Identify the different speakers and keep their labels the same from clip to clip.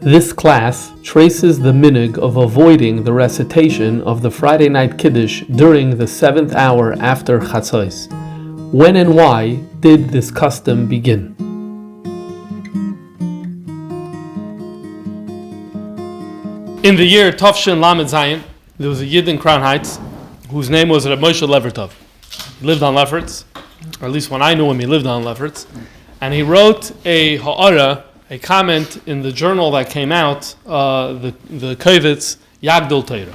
Speaker 1: This class traces the minhag of avoiding the recitation of the Friday night Kiddush during the 7th hour after Chatzos. When and why did this custom begin? In the year Tafshin Lamed Zayin, there was a Yid in Crown Heights whose name was Reb Moshe Levertov. He lived on Lefferts, or at least when I knew him, he lived on Lefferts, and he wrote a ha'ara, a comment in the journal that came out, the Kovitz Yagdol Teira.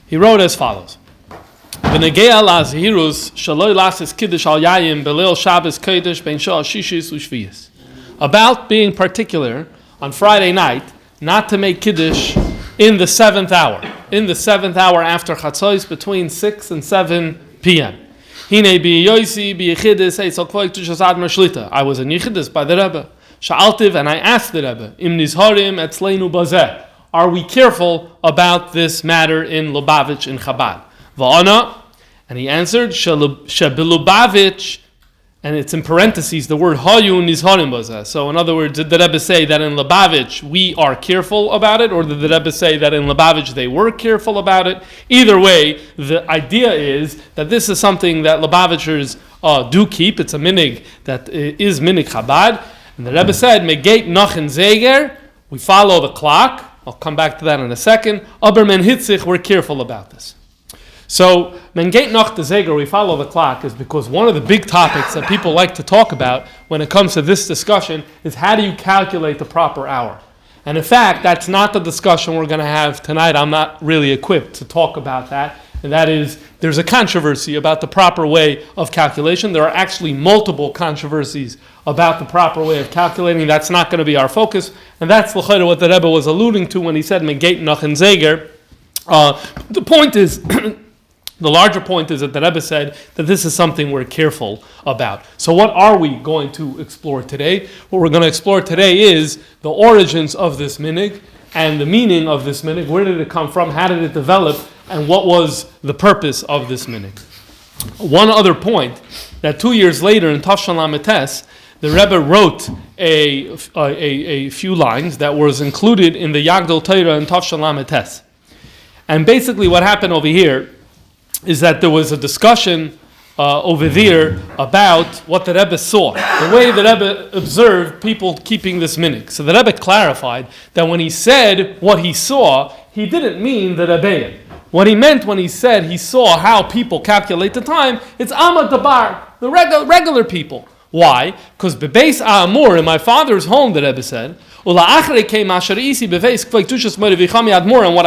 Speaker 1: He wrote as follows: "V'negea la'azhirus shaloi lasis kiddush al yayim belil Shabbos kodesh ben shah shishis u'shviyis." About being particular on Friday night, not to make kiddush in the 7th hour, after Chatzos, between 6 and 7 p.m. Hine biyosi biyichidis eisal kvoik tushasad mershlita. I was in Yichidis by the Rebbe. Sha'altiv, and I asked the Rebbe, Im nizharim etzleinu bazeh. Are we careful about this matter in Lubavitch in Chabad? Va'ana, and he answered, Shebilubavitch, and it's in parentheses, the word hayu nizharim bazeh. So in other words, did the Rebbe say that in Lubavitch we are careful about it, or did the Rebbe say that in Lubavitch they were careful about it? Either way, the idea is that this is something that Lubavitchers do keep. It's a minhag that is minhag Chabad. And the Rebbe said, Megate Nachen Zeger, we follow the clock. I'll come back to that in a second. Aber men hitzich, we're careful about this. So, Megate Nach the Zeger, we follow the clock, is because one of the big topics that people like to talk about when it comes to this discussion is how do you calculate the proper hour? And in fact, that's not the discussion we're going to have tonight. I'm not really equipped to talk about that. And that is, there's a controversy about the proper way of calculation. There are actually multiple controversies about the proper way of calculating. That's not going to be our focus. And that's what the Rebbe was alluding to when he said, Megate Nachen Zeger. The point is, the larger point is that the Rebbe said that this is something we're careful about. So what are we going to explore today? What we're going to explore today is the origins of this minhag and the meaning of this minhag. Where did it come from? How did it develop? And what was the purpose of this minhag? One other point, that 2 years later in Tafshin Lamed Tes, the Rebbe wrote a few lines that was included in the Yagdol Teira in Tafshin Lamed Tes. And basically what happened over here is that there was a discussion over there about what the Rebbe saw, the way the Rebbe observed people keeping this minhag. So the Rebbe clarified that when he said what he saw, he didn't mean the Rebbeim. What he meant when he said he saw how people calculate the time, it's Amad Dabar, the regular people. Why? Because Bebeis Amur, in my father's home, the Rebbe said, and what I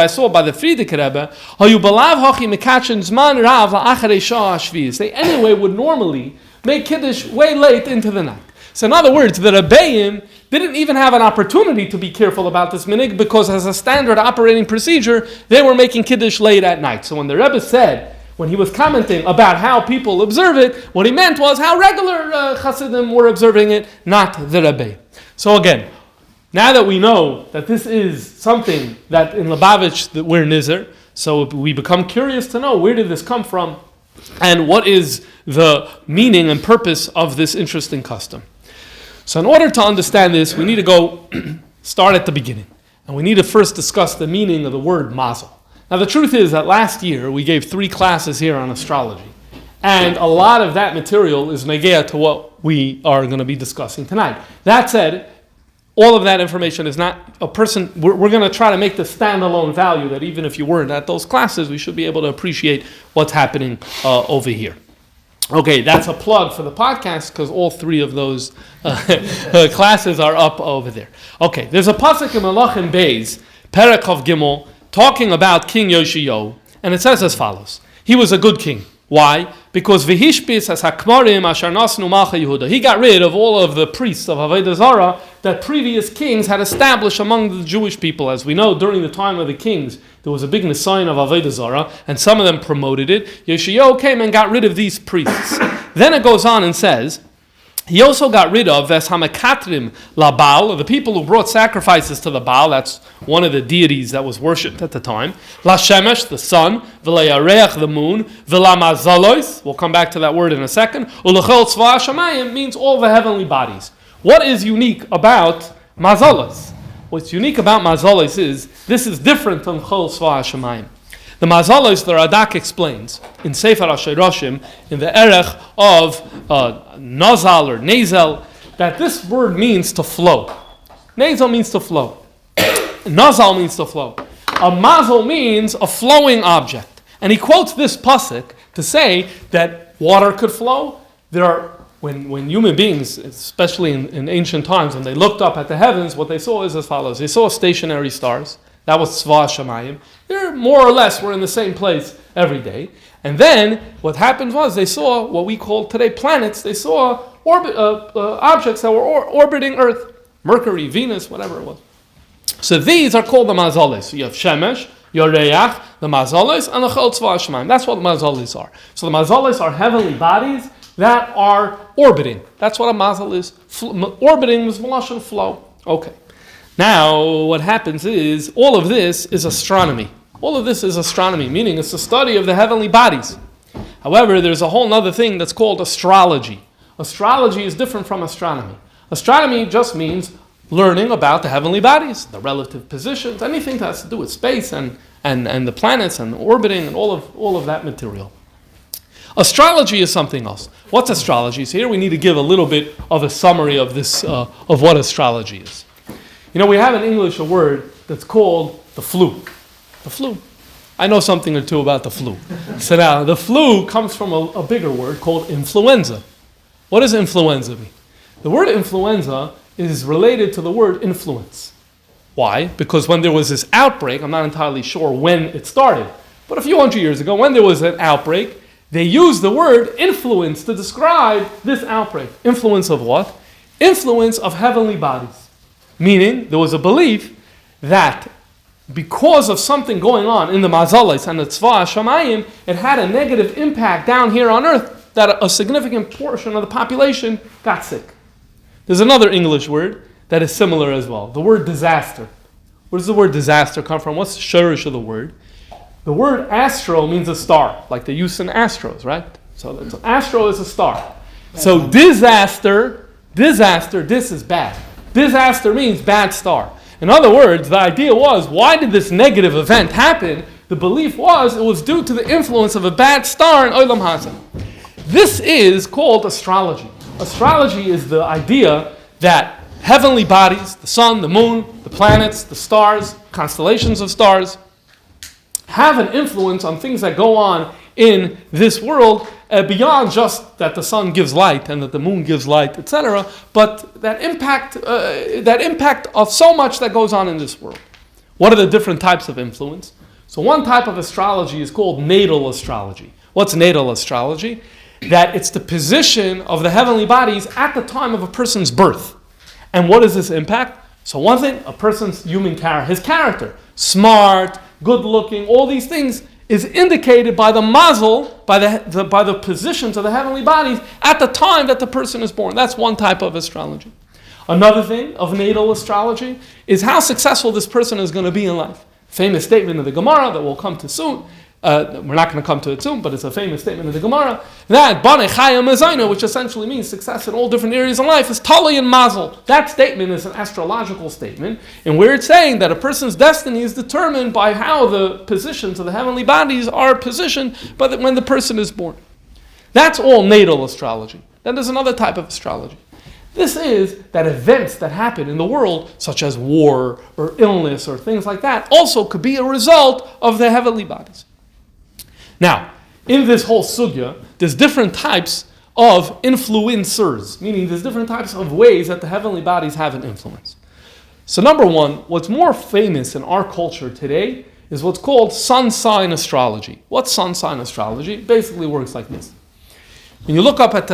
Speaker 1: saw by the Frierdiker Rebbe, they anyway would normally make Kiddush way late into the night. So in other words, the Rebbeim didn't even have an opportunity to be careful about this minhag because as a standard operating procedure, they were making Kiddush late at night. So when the Rebbe said, when he was commenting about how people observe it, what he meant was how regular Hasidim were observing it, not the Rebbe. So again, now that we know that this is something that in Lubavitch that we're Nizar, so we become curious to know where did this come from and what is the meaning and purpose of this interesting custom. So in order to understand this, we need to go start at the beginning. And we need to first discuss the meaning of the word mazel. Now the truth is that last year we gave 3 classes here on astrology. And a lot of that material is negea to what we are going to be discussing tonight. That said, all of that information is not a person, we're going to try to make the standalone value that even if you weren't at those classes, we should be able to appreciate what's happening over here. Okay, that's a plug for the podcast because all 3 of those classes are up over there. Okay, there's a pasuk in Malachim Beis, Perek of Gimel, talking about King Yoshiyahu, and it says as follows: he was a good king. Why? Because v'hishpis as hakmarim asher nasnu malcha Yehuda. He got rid of all of the priests of Avodah Zarah that previous kings had established among the Jewish people. As we know, during the time of the kings, there was a big nisayon of Avodah Zarah, and some of them promoted it. Yoshiyahu came and got rid of these priests. Then it goes on and says, he also got rid of Ves Hamakatrim LaBaal, the people who brought sacrifices to the Baal. That's one of the deities that was worshipped at the time. La Shemesh, the sun. V'leyareach, the moon. V'lamazalois, we'll come back to that word in a second. Ulechol tzva hashamayim means all the heavenly bodies. What is unique about mazalos? what's unique about mazalos is this is different from chol tzva hashemayim. The mazalos, the Radak explains in Sefer HaSheirashim, in the erech of nazal or nazel, that this word means to flow. Nazel means to flow. Nazal means to flow. A mazal means a flowing object. And he quotes this pasuk to say that water could flow. When human beings, especially in ancient times, when they looked up at the heavens, what they saw is as follows. They saw stationary stars. That was tzva shamayim. They're more or less were in the same place every day. And then what happened was they saw what we call today planets. They saw objects that were orbiting Earth. Mercury, Venus, whatever it was. So these are called the mazalis. So you have Shemesh, Yoreach, the mazalis, and the chol tzva shamayim. That's what the mazalis are. So the mazalis are heavenly bodies that are orbiting. That's what a mazal is. Orbiting was malashon flow. Okay. Now, what happens is, all of this is astronomy. All of this is astronomy, meaning it's the study of the heavenly bodies. However, there's a whole other thing that's called astrology. Astrology is different from astronomy. Astronomy just means learning about the heavenly bodies, the relative positions, anything that has to do with space and the planets and orbiting and all of that material. Astrology is something else. What's astrology? So here we need to give a little bit of a summary of this, of what astrology is. You know, we have in English a word that's called the flu. The flu. I know something or two about the flu. So now, the flu comes from a bigger word called influenza. What does influenza mean? The word influenza is related to the word influence. Why? Because when there was this outbreak, I'm not entirely sure when it started, but a few hundred years ago, when there was an outbreak, they used the word influence to describe this outbreak. Influence of what? Influence of heavenly bodies. Meaning, there was a belief that because of something going on in the mazalis and the tzva shamayim, it had a negative impact down here on earth, that a significant portion of the population got sick. There's another English word that is similar as well. The word disaster. Where does the word disaster come from? What's the shurish of the word? The word astro means a star, like they use in Astros, right? So astro is a star. So disaster, this is bad. Disaster means bad star. In other words, the idea was, why did this negative event happen? The belief was, it was due to the influence of a bad star in Olam Hazeh. This is called astrology. Astrology is the idea that heavenly bodies, the sun, the moon, the planets, the stars, constellations of stars, have an influence on things that go on in this world beyond just that the sun gives light and that the moon gives light, etc., but that impact of so much that goes on in this world. What are the different types of influence? So one type of astrology is called natal astrology. What's natal astrology? That it's the position of the heavenly bodies at the time of a person's birth. And what does this impact? So one thing, a person's human character, his character, smart, good looking, all these things is indicated by the mazel, by the positions of the heavenly bodies at the time that the person is born. That's one type of astrology. Another thing of natal astrology is how successful this person is going to be in life. Famous statement of the Gemara that we'll come to soon. We're not going to come to it soon, but it's a famous statement of the Gemara that Bane Chaya Mezayna, which essentially means success in all different areas of life, is Tali and Mazel. That statement is an astrological statement, in where it's saying that a person's destiny is determined by how the positions of the heavenly bodies are positioned when the person is born. That's all natal astrology. Then there's another type of astrology. This is that events that happen in the world, such as war or illness or things like that, also could be a result of the heavenly bodies. Now, in this whole sugya, there's different types of influencers, meaning there's different types of ways that the heavenly bodies have an influence. So number one, what's more famous in our culture today is what's called sun sign astrology. What's sun sign astrology? It basically works like this. When you look up at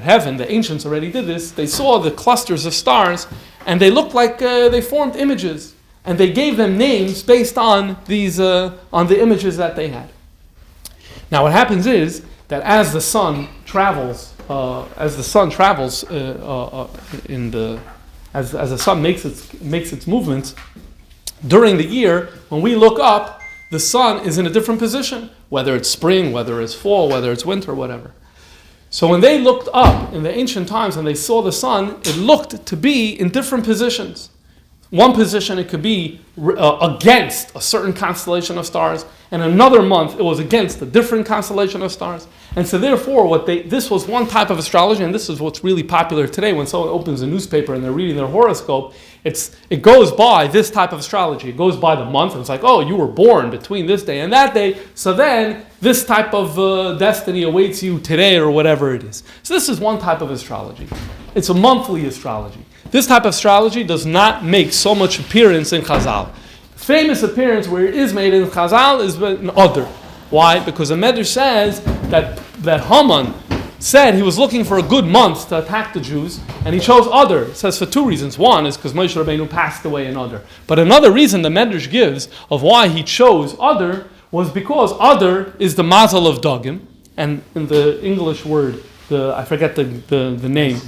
Speaker 1: heaven, the ancients already did this, they saw the clusters of stars, and they looked like they formed images, and they gave them names based on on the images that they had. Now, what happens is that as the sun travels, as the sun makes its movements during the year, when we look up, the sun is in a different position, whether it's spring, whether it's fall, whether it's winter, whatever. So when they looked up in the ancient times and they saw the sun, it looked to be in different positions. One position it could be against a certain constellation of stars, and another month it was against a different constellation of stars. And so therefore this was one type of astrology, and this is what's really popular today. When someone opens a newspaper and they're reading their horoscope, it goes by this type of astrology. It goes by the month, and it's like, oh, you were born between this day and that day, so then this type of destiny awaits you today or whatever it is. So this is one type of astrology. It's a monthly astrology. This type of astrology does not make so much appearance in Chazal. Famous appearance where it is made in Chazal is in Adar. Why? Because the Medrash says that Haman said he was looking for a good month to attack the Jews, and he chose Adar. It says for two reasons. One is because Moshe Rabbeinu passed away in Adar. But another reason the Medrash gives of why he chose Adar was because Adar is the mazel of Dagim, and in the English word, I forget the name.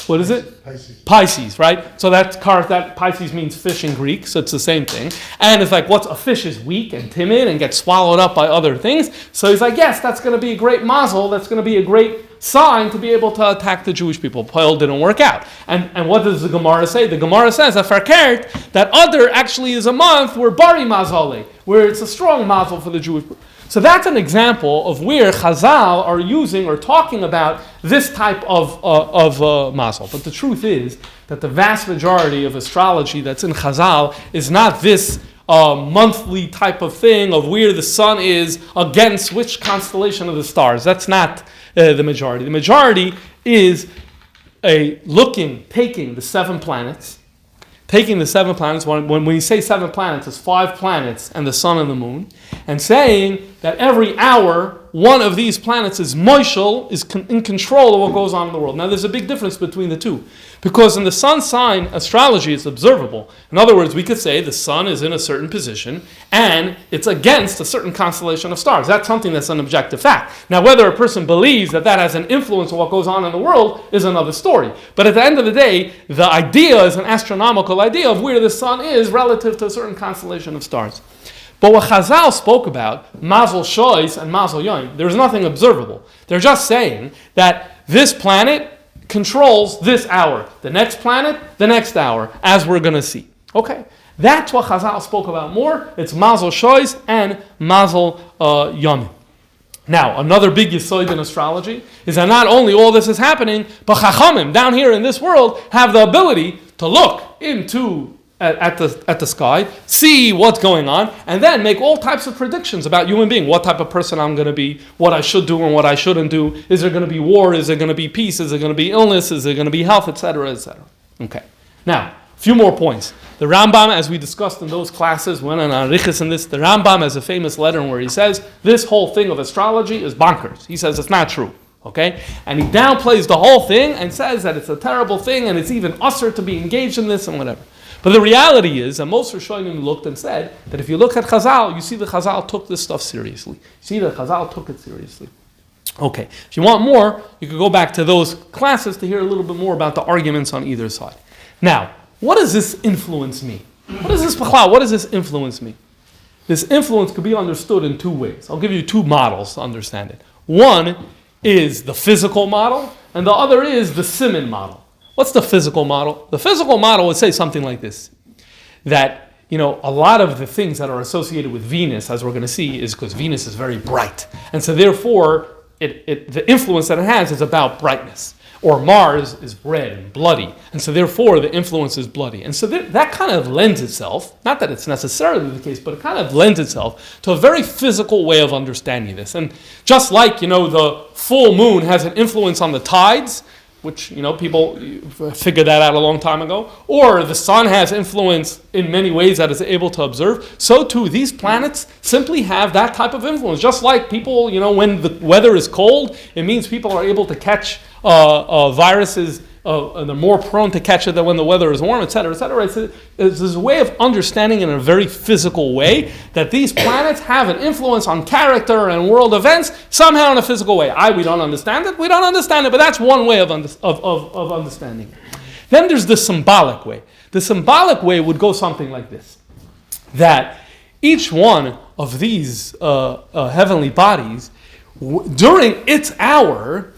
Speaker 1: What is it? Pisces, right? So that Pisces means fish in Greek, so it's the same thing. And it's like, a fish is weak and timid and gets swallowed up by other things. So he's like, yes, that's going to be a great mazel, that's going to be a great sign to be able to attack the Jewish people. Poil didn't work out. And what does the Gemara say? The Gemara says that Adar actually is a month where Bari Mazale, where it's a strong mazel for the Jewish people. So that's an example of where Chazal are using or talking about this type of mazel. But the truth is that the vast majority of astrology that's in Chazal is not this monthly type of thing of where the sun is against which constellation of the stars. That's not the majority. The majority is taking the 7 planets. Taking the 7 planets, when you say 7 planets, it's 5 planets and the sun and the moon, and saying that every hour, one of these planets is moishel, is in control of what goes on in the world. Now, there's a big difference between the two, because in the sun sign astrology, it's observable. In other words, we could say the sun is in a certain position, and it's against a certain constellation of stars. That's something that's an objective fact. Now, whether a person believes that has an influence on what goes on in the world is another story. But at the end of the day, the idea is an astronomical idea of where the sun is relative to a certain constellation of stars. But what Chazal spoke about, Mazel Shois and Mazel Yom, there's nothing observable. They're just saying that this planet controls this hour, the next planet, the next hour, as we're going to see. Okay, that's what Chazal spoke about more. It's Mazel Shois and Mazel Yom. Now, another big yesod in astrology is that not only all this is happening, but Chachamim down here in this world have the ability to look into at the sky, see what's going on, and then make all types of predictions about human being, what type of person I'm going to be, what I should do and what I shouldn't do. Is there going to be war? Is there going to be peace? Is there going to be illness? Is there going to be health, etc., etc.? Okay. Now, a few more points. The Rambam, as we discussed in those classes, when an arichis in this, the Rambam has a famous letter where he says this whole thing of astrology is bonkers. He says it's not true. Okay? And he downplays the whole thing and says that it's a terrible thing and it's even usher to be engaged in this and whatever. But the reality is that most Rishonim looked and said that if you look at Chazal, you see that Chazal took this stuff seriously. You see that Chazal took it seriously. Okay, if you want more, you could go back to those classes to hear a little bit more about the arguments on either side. Now, what does this influence mean? What does this influence mean? This influence could be understood in 2 ways. I'll give you 2 models to understand it. One is the physical model, and the other is the siman model. What's the physical model? The physical model would say something like this, that, a lot of the things that are associated with Venus, as we're going to see, is because Venus is very bright. And so therefore, the influence that it has is about brightness. Or Mars is red and bloody. And so therefore, the influence is bloody. And so that kind of lends itself, not that it's necessarily the case, but it kind of lends itself to a very physical way of understanding this. And just like, the full moon has an influence on the tides, which, people figured that out a long time ago, or the sun has influence in many ways that is able to observe, so too these planets simply have that type of influence. Just like people, when the weather is cold, it means people are able to catch viruses, and they're more prone to catch it than when the weather is warm, etc., etc. It's a way of understanding in a very physical way that these planets have an influence on character and world events somehow in a physical way. We don't understand it, but that's one way of understanding it. Then there's the symbolic way. The symbolic way would go something like this, that each one of these heavenly bodies, during its hour,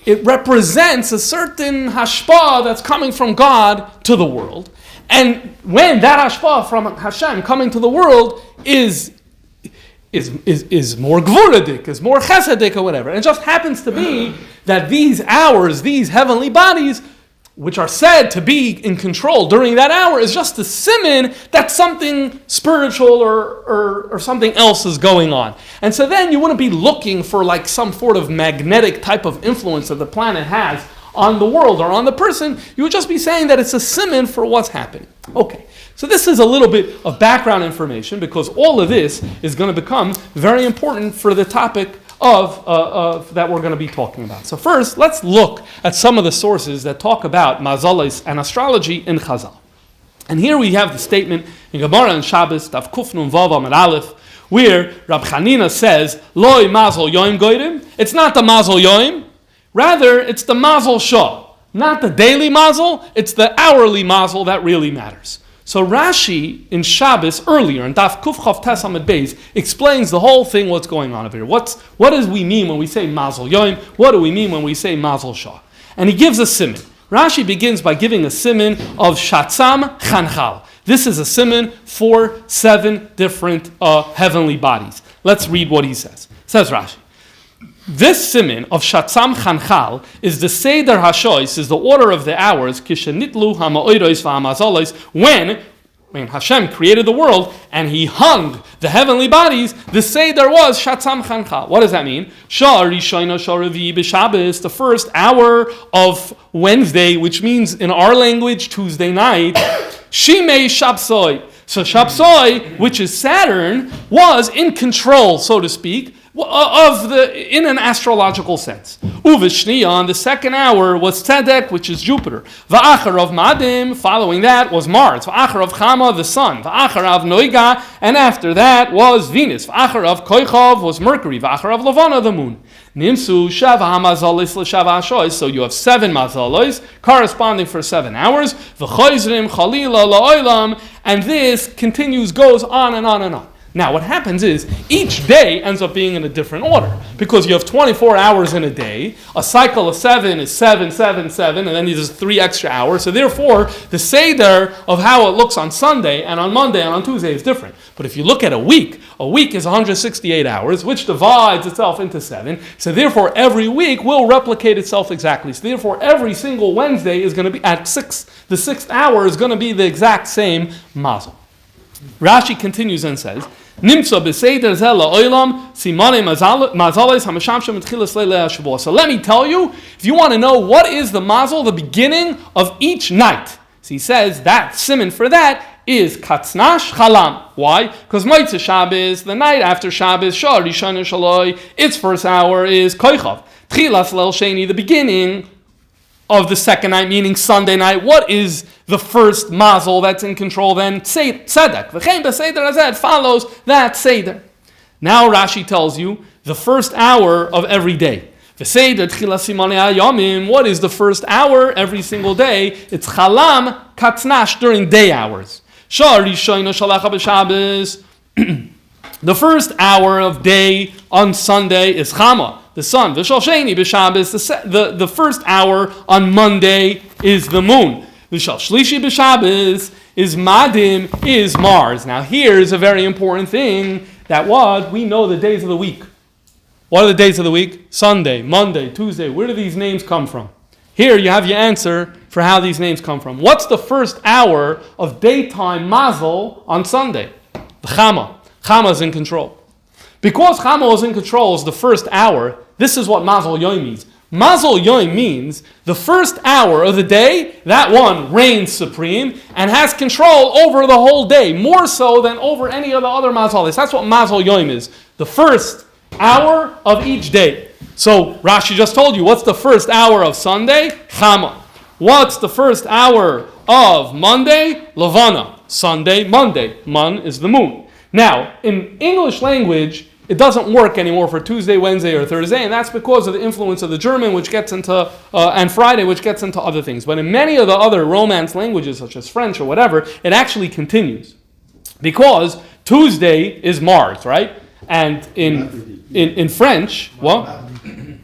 Speaker 1: it represents a certain hashpah that's coming from God to the world. And when that hashpah from Hashem coming to the world is more gvuradik, is more chesedik or whatever. And it just happens to be that these hours, these heavenly bodies, which are said to be in control during that hour, is just a siman that something spiritual or something else is going on. And so then you wouldn't be looking for like some sort of magnetic type of influence that the planet has on the world or on the person. You would just be saying that it's a siman for what's happening. Okay, so this is a little bit of background information because all of this is going to become very important for the topic of that we're going to be talking about. So first, let's look at some of the sources that talk about mazalis and astrology in Chazal. And here we have the statement in Gemara and Shabbos, Tav Kuf Nun Vav Amud Aleph, where Rab Chanina says, Loi Mazel Yoim Goyrim. It's not the Mazel Yoim, rather it's the Mazel Shah. Not the daily Mazel, it's the hourly Mazel that really matters. So Rashi in Shabbos earlier in Daf Kuf Chav Tes Amud Beis explains the whole thing, what's going on over here. What does we mean when we say Mazel Yoim? What do we mean when we say Mazel Shah? And he gives a siman. Rashi begins by giving a siman of Shatzam Chanchal. This is a siman for 7 different heavenly bodies. Let's read what he says. Says Rashi. This siman of Shatzam Chanchal is the Seder HaShois, is the order of the hours, Kishenitlu HaMa'oros VaHaMazolos, when Hashem created the world and he hung the heavenly bodies, the Seder was Shatzam Chanchal. What does that mean? Shah Rishona Shah Revi B'Shabbos, the first hour of Wednesday, which means in our language, Tuesday night, Shimei Shabsoi. So Shabsoi, which is Saturn, was in control, so to speak, in an astrological sense. Uvishniya, on the second hour, was Tzedek, which is Jupiter. Va'achar of Madim, following that was Mars. Va'achar of Chama, the sun. Va'achar of Noiga, and after that was Venus. Va'achar of Koichov was Mercury. Va'achar of Levana, the moon. Nimsu Shava HaMazalis L'Shava HaShois. So you have 7 mazalos corresponding for 7 hours. V'choizrim Chalila La'olam, and this goes on and on and on. Now, what happens is, each day ends up being in a different order, because you have 24 hours in a day, a cycle of 7 is 7, 7, 7, and then there's 3 extra hours, so therefore, the Seder of how it looks on Sunday, and on Monday, and on Tuesday is different. But if you look at a week is 168 hours, which divides itself into 7, so therefore, every week will replicate itself exactly. So therefore, every single Wednesday is going to be at 6, the 6th hour is going to be the exact same mazel. Rashi continues and says, Nimtza b'seder zel ha'olam simane mazales ha'mashamshem etchilas leilei ha'shavua. So let me tell you, if you want to know what is the mazel, the beginning of each night. So he says that siman for that is katznash chalam. Why? Because Motzei Shabbos, the night after Shabbos, shah rishon shaloi, its first hour is koichav. Tchilas leil sheni, the beginning of the second night, meaning Sunday night. What is the first mazel that's in control then? Tzedek. V'chein b'seder hazeh follows that seder. Now Rashi tells you the first hour of every day. V'seder tchilas simanei hayomim. What is the first hour every single day? It's chalam katznash during day hours. Shah rishon shalacha b'Shabbos. The first hour of day on Sunday is chama, the sun. V'shal sheni b'Shabbos. The first hour on Monday is the moon. V'shal shlishi b'Shabbos is madim, is Mars. Now here's a very important thing, that we know the days of the week. What are the days of the week? Sunday, Monday, Tuesday. Where do these names come from? Here you have your answer for how these names come from. What's the first hour of daytime mazel on Sunday? The chama. Chama is in control. Because Chama is in control is the first hour, this is what Mazel Yom means. Mazel Yom means the first hour of the day, that one reigns supreme and has control over the whole day, more so than over any of the other Mazalis. That's what Mazel Yom is. The first hour of each day. So Rashi just told you, what's the first hour of Sunday? Chama. What's the first hour of Monday? Levana. Sunday, Monday. Man is the moon. Now, in English language, it doesn't work anymore for Tuesday, Wednesday, or Thursday, and that's because of the influence of the German, which gets into, and Friday, which gets into other things. But in many of the other Romance languages, such as French or whatever, it actually continues. Because Tuesday is Mars, right? And in French, what?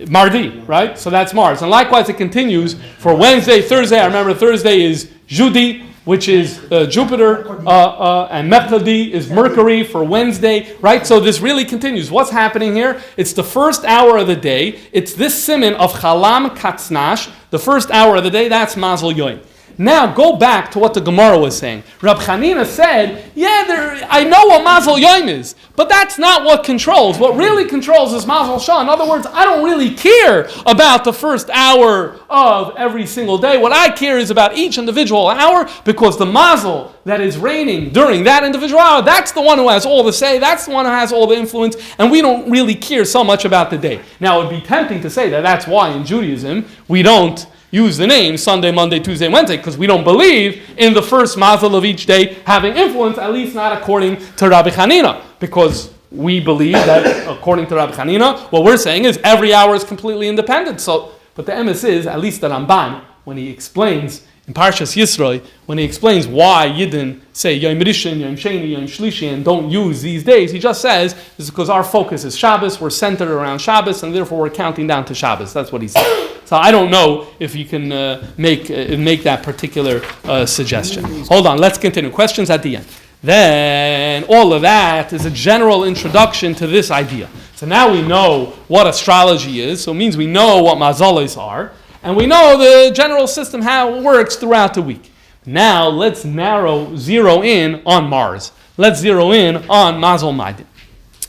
Speaker 1: Mardi, right? So that's Mars. And likewise, it continues for Wednesday, Thursday. I remember Thursday is Jeudi, which is Jupiter, and Mechadi is Mercury for Wednesday, right? So this really continues. What's happening here? It's the first hour of the day. It's this siman of Chalam Katznash, the first hour of the day. That's Mazel Yoim. Now go back to what the Gemara was saying. Rab Chanina said, I know what Mazel Yom is, but that's not what controls. What really controls is Mazel Shah. In other words, I don't really care about the first hour of every single day. What I care is about each individual hour, because the Mazel that is reigning during that individual hour, that's the one who has all the say, that's the one who has all the influence, and we don't really care so much about the day. Now it would be tempting to say that that's why in Judaism we don't use the name Sunday, Monday, Tuesday, Wednesday, because we don't believe in the first mazel of each day having influence, at least not according to Rabbi Chanina, because we believe that according to Rabbi Chanina, what we're saying is every hour is completely independent. So, but the emes is, at least the Ramban, when he explains in Parshas Yisro, when he explains why Yidden say Yom Rishon, Yom Sheni, Yom Shlishi, and don't use these days, he just says this is because our focus is Shabbos, we're centered around Shabbos, and therefore we're counting down to Shabbos. That's what he said. So I don't know if you can make that particular suggestion. Hold on, let's continue. Questions at the end. Then all of that is a general introduction to this idea. So now we know what astrology is, so it means we know what mazalos are, and we know the general system, how it works throughout the week. Now let's zero in on Mars. Let's zero in on Mazel Maidim.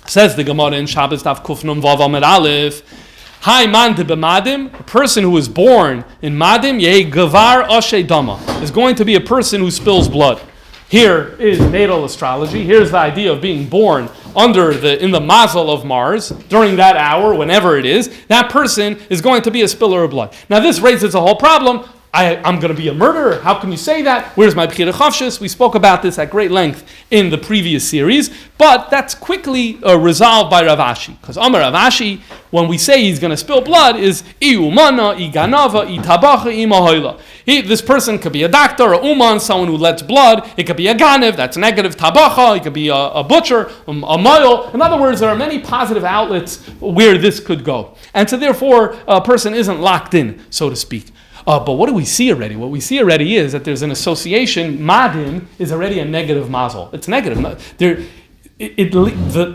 Speaker 1: Says the Gemara in Shabbos Daf Kuf Nun Vav Amud Aleph, Hai man de b'madim, a person who is born in madim, yeh gavar ashe dama, is going to be a person who spills blood. Here is natal astrology. Here's the idea of being born in the mazel of Mars during that hour, whenever it is. That person is going to be a spiller of blood. Now this raises a whole problem. I'm going to be a murderer. How can you say that? Where's my Bechira Chavshis? We spoke about this at great length in the previous series, but that's quickly resolved by Rav Ashi. Because Amar Rav Ashi, when we say he's going to spill blood, is Iumana, Iganava, Itabacha, Imahoila. This person could be a doctor, a uman, someone who lets blood. It could be a ganev, that's negative, tabacha. It could be a butcher, a moil. In other words, there are many positive outlets where this could go. And so therefore, a person isn't locked in, so to speak. But what do we see already? What we see already is that there's an association. Madim is already a negative mazel. It's negative. The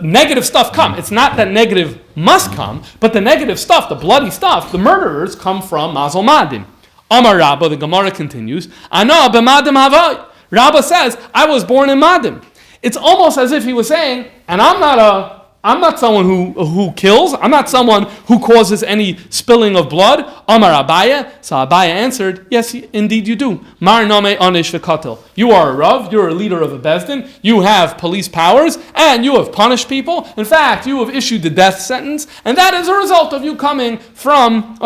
Speaker 1: negative stuff come. It's not that negative must come, but the negative stuff, the bloody stuff, the murderers come from mazel madim. Amar Rabba, the Gemara continues, Ana b'madim havai. Rabba says, I was born in madim. It's almost as if he was saying, and I'm not someone who kills. I'm not someone who causes any spilling of blood. Amar Abaya. So Abaya answered, yes, indeed you do. Mar name anish v'katel. You are a Rav. You're a leader of a Bezdin. You have police powers, and you have punished people. In fact, you have issued the death sentence, and that is a result of you coming from,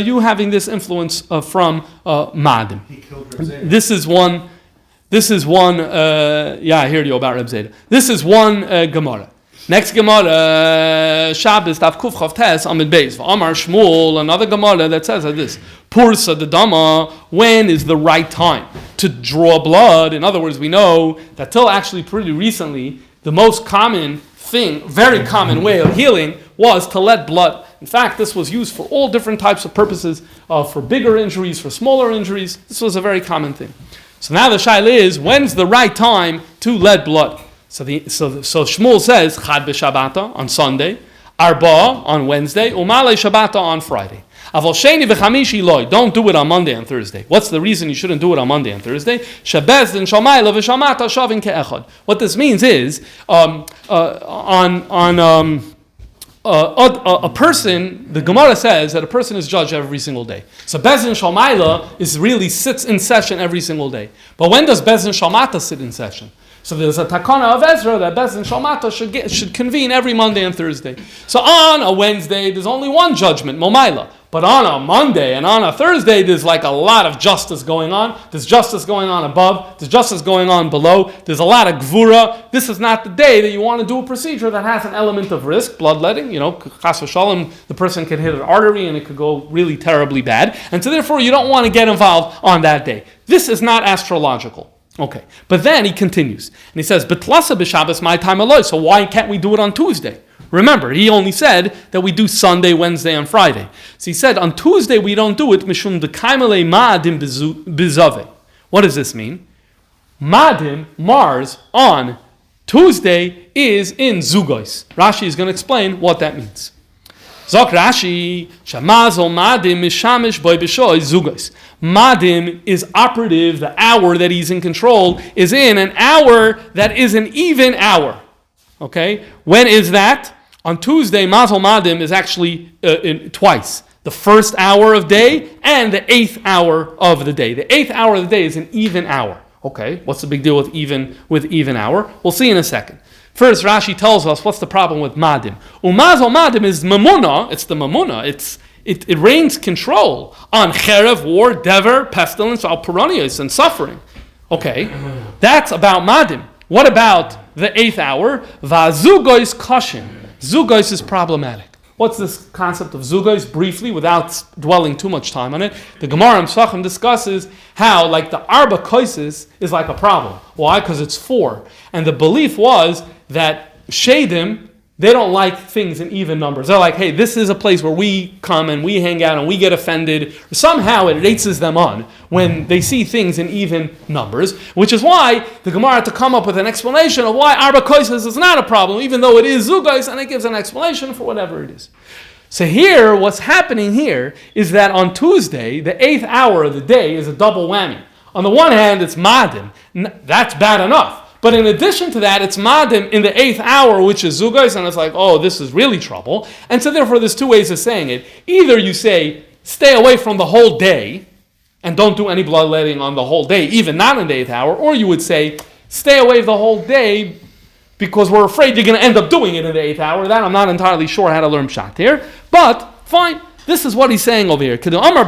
Speaker 1: you having this influence from Madim.
Speaker 2: He killed Reb Zeta.
Speaker 1: This is one, I heard you about Reb Zeta. This is one Gemara. Next Gemara, Shabbos, Daf Kuf Chav Tes, Amid Beis. Amar Shmuel, another Gemara that says like this: Pursa the Dama. When is the right time to draw blood? In other words, we know that till actually pretty recently, the most common thing, very common way of healing was to let blood. In fact, this was used for all different types of purposes, for bigger injuries, for smaller injuries. This was a very common thing. So now the shaila is, when's the right time to let blood? So Shmuel says Chad b'Shabbata on Sunday, Arba on Wednesday, Umale Shabbata on Friday. Avol Sheni v'Chamishi loy. Don't do it on Monday and Thursday. What's the reason you shouldn't do it on Monday and Thursday? Shabez and Shamayla v'Shamata shavin ke'echad. What this means is a person. The Gemara says that a person is judged every single day. So Bezin Shamayla really sits in session every single day. But when does Bezin Shamata sit in session? So there's a takana of Ezra that Bezin Shalmata should convene every Monday and Thursday. So on a Wednesday, there's only one judgment, Momaila. But on a Monday and on a Thursday, there's like a lot of justice going on. There's justice going on above. There's justice going on below. There's a lot of gvura. This is not the day that you want to do a procedure that has an element of risk, bloodletting. Chas v'shalom, the person could hit an artery and it could go really terribly bad. And so therefore, you don't want to get involved on that day. This is not astrological. Okay, but then he continues, and he says, "Betlasa b'Shabbos my time alone." So why can't we do it on Tuesday? Remember, he only said that we do Sunday, Wednesday, and Friday. So he said on Tuesday we don't do it. Mishum dekaimele ma'adim bizave. What does this mean? Madim, Mars, on Tuesday is in Zugos. Rashi is going to explain what that means. Zok Rashi, Shamazel Madim Mishamish Boy Bishoy Zugos. Madim is operative, the hour that he's in control is in an hour that is an even hour. Okay? When is that? On Tuesday, Mazel Madim is actually twice. The first hour of day and the 8th hour of the day. The 8th hour of the day is an even hour. Okay, what's the big deal with even hour? We'll see in a second. First, Rashi tells us what's the problem with Madim. Umazal Madim is Mamuna, it's the Mamuna, it rains control on Cherev, war, dever, pestilence, alpuranios, and suffering. Okay, that's about Madim. What about the 8th hour? Vazugois kashin. Zugos is problematic. What's this concept of Zugos? Briefly, without dwelling too much time on it, the Gemara in Pesachim discusses how, like, the Arba Koises is like a problem. Why? Because it's 4. And the belief was that Shadim, they don't like things in even numbers. They're like, hey, this is a place where we come and we hang out and we get offended. Somehow it races them on when they see things in even numbers, which is why the Gemara had to come up with an explanation of why Arba Koises is not a problem, even though it is Zugos, and it gives an explanation for whatever it is. So here, what's happening here is that on Tuesday, the 8th hour of the day is a double whammy. On the one hand, it's Madim. That's bad enough. But in addition to that, it's Madim in the 8th hour, which is Zugos, and it's like, oh, this is really trouble. And so therefore, there's 2 ways of saying it. Either you say, stay away from the whole day, and don't do any bloodletting on the whole day, even not in the 8th hour, or you would say, stay away the whole day, because we're afraid you're going to end up doing it in the 8th hour. That I'm not entirely sure how to learn Pshat here. But, fine. This is what he's saying over here. What's the problem